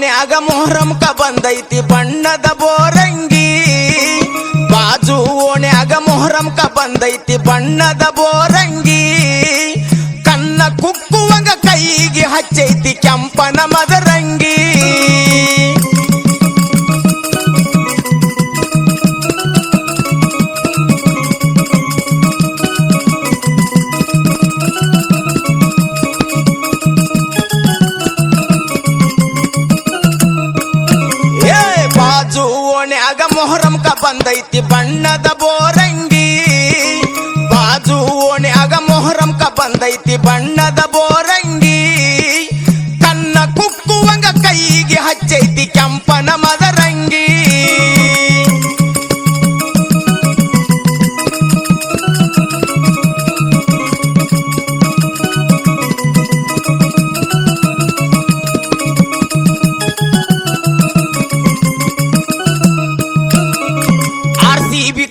ಓಣ್ಯಾಗ ಮೊಹರಂಕ ಬಂದೈತಿ ಬಣ್ಣದ ಬೋರಂಗಿ ಬಾಜು ಓಣ್ಯಾಗ ಮೊಹರಂಕ ಬಂದೈತಿ ಬಣ್ಣದ ಬೋರಂಗಿ ಕನ್ನ ಕುಕ್ಕುವಂಗ ಕೈಗೆ ಹಚ್ಚೈತಿ ಕೆಂಪನ ಮದರಂಗಿ ಓಣ್ಯಾಗ ಮೊಹರಂಕ ಬಂದೈತಿ ಬಣ್ಣದ ಬೋರಂಗಿ ಬಾಜು ಓಣ್ಯಾಗ ಮೊಹರಂಕ ಬಂದೈತಿ ಬಣ್ಣದ ಬೋರಂಗಿ ಕನ್ನ ಕುಕ್ಕುವಂಗ ಕೈಗೆ ಹಚ್ಚೈತಿ ಕೆಂಪನ ಮದರಂಗಿ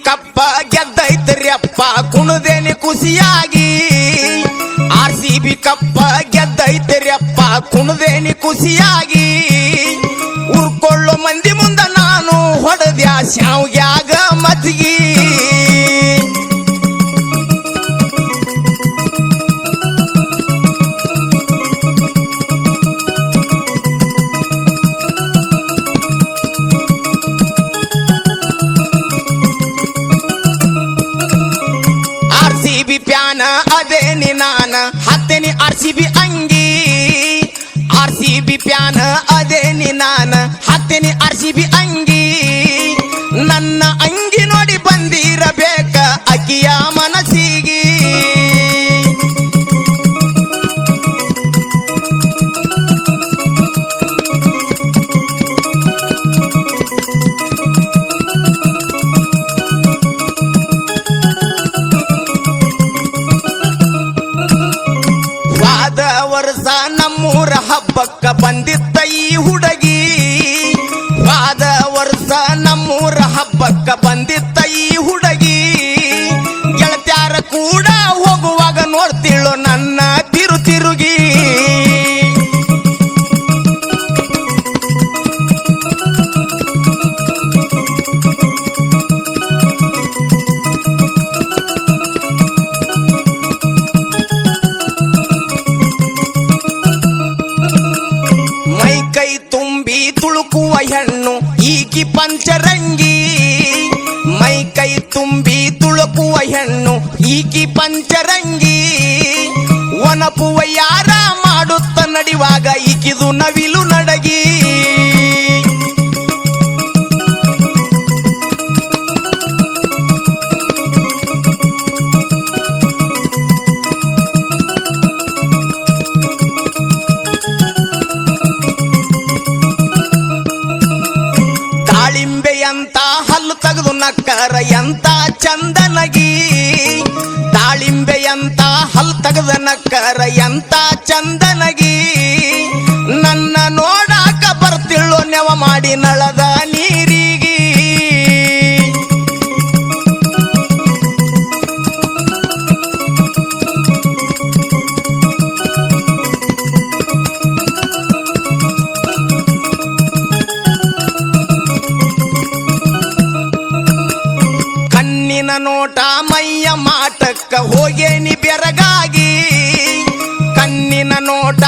ಕಪ್ಪ ಗೆದ್ದೈತ್ರಿ ಅಪ್ಪ ಕುಣದೇನಿ ಖುಷಿಯಾಗಿ RCB ಕಪ್ಪ ಗೆದ್ದೈತ್ರಿ ಅಪ್ಪ ಕುಣದೇನಿ ಖುಷಿಯಾಗಿ ಉರ್ಕೊಳ್ಳೋ ಮಂದಿ ಮುಂದ ನಾನು ಹೊಡೆದ್ಯಾ ಶಾವ್ಗ್ಯಾಗ ಮಜ್ಗಿ ಪ್ಯಾನ ಅದೇನಿ ನಾನ ಹತ್ತೇನಿ RCB ಅಂಗಿ RCB ಪ್ಯಾನ ಅದೇನಿ ನಾನ ಹತ್ತೇನಿ RCB ಅಂಗಿ ನನ್ನ ಅಂಗಿ ನೋಡಿ ಬಂದಿರಬೇಕ ಅಕಿಯ ಮನಸ್ಸಿಗೆ ವರ್ಷ ನಮ್ಮೂರ ಹಬ್ಬಕ್ಕ ಬಂದಿತ್ತ ಈ ಹುಡುಗಿ ವಾದ ವರ್ಷ ನಮ್ಮೂರ ಹಬ್ಬಕ್ಕ ಬಂದಿತ್ತ ಈ ಹುಡುಗಿ ಗೆಳತ್ಯಾರ ಕೂಡ ಹೋಗುವಾಗ ನೋಡ್ತಿಳು ನನ್ನ ತಿರುಗಿ ತುಳುಕುವ ಹೆಣ್ಣು ಈಕಿ ಪಂಚರಂಗಿ ಮೈ ಕೈ ತುಂಬಿ ತುಳುಕುವ ಹೆಣ್ಣು ಈಕಿ ಪಂಚರಂಗಿ ಒನಪುವ ಯಾರ ಮಾಡುತ್ತ ನಡಿವಾಗ ಈಕಿದು ನವಿಲು ನಡಗಿ ದಾಳಿಂಬೆಯಂತ ಹಲ್ಲು ತೆಗೆದು ನಕ್ಕರ ಎಂತ ಚಂದನಗಿ ದಾಳಿಂಬೆಯಂತ ಹಲ್ಲು ತೆಗೆದ ನಕ್ಕರ ಎಂತ ಚಂದನಗಿ ನನ್ನ ನೋಡಾಕ ಬರ್ತಿಳ್ಳೋ ನೆವ ಮಾಡಿ ನಳದ ನೀರಿಗೆ ನೋಟ ಮೈಯ ಮಾಟಕ್ಕ ಹೋಗೇನಿ ಬೆರಗಾಗಿ ಕಣ್ಣಿನ ನೋಟ